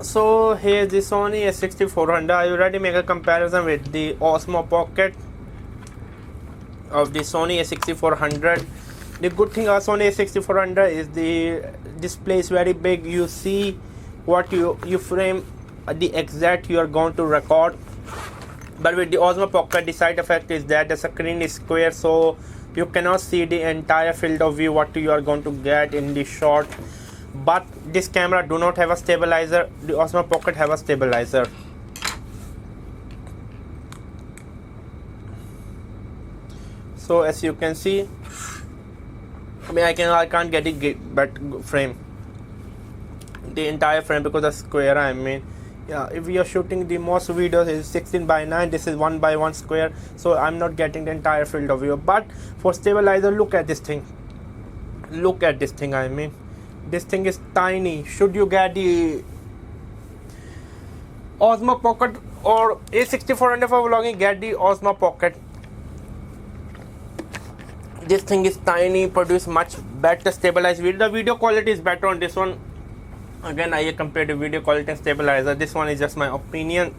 So here's the Sony A6400. I already make a comparison with the Osmo Pocket of the Sony A6400. The good thing about Sony A6400 is the display is very big. You see what you frame the exact you are going to record. But with the Osmo Pocket, the side effect is that the screen is square, so you cannot see the entire field of view what you are going to get in the shot. But this camera do not have a stabilizer. The Osmo Pocket have a stabilizer. So as you can see, I can't get it but frame the entire frame because of square. Yeah, if we are shooting the most videos is 16:9, this is 1:1 square, so I'm not getting the entire field of view. But for stabilizer, look at this thing. Look at this thing. This thing is tiny. Should you get the Osmo Pocket or A6400 for vlogging, get the Osmo Pocket. This thing is tiny, produce much better stabilized video. The video quality is better on this one. Again, I compare the video quality and stabilizer. This one is just my opinion.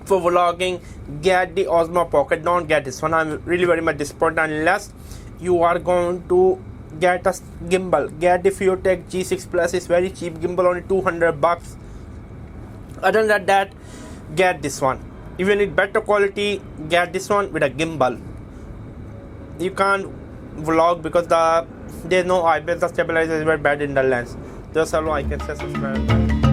For vlogging, get the Osmo Pocket. Don't get this one. I'm really very much disappointed unless you are going to get a gimbal. Get the Futek G6 Plus. It's very cheap gimbal, only $200. Other than that, get this one. If you need better quality, get this one with a gimbal. You can't vlog because there's no IBS. The stabilizer is very bad in the lens. Just alone I can say subscribe.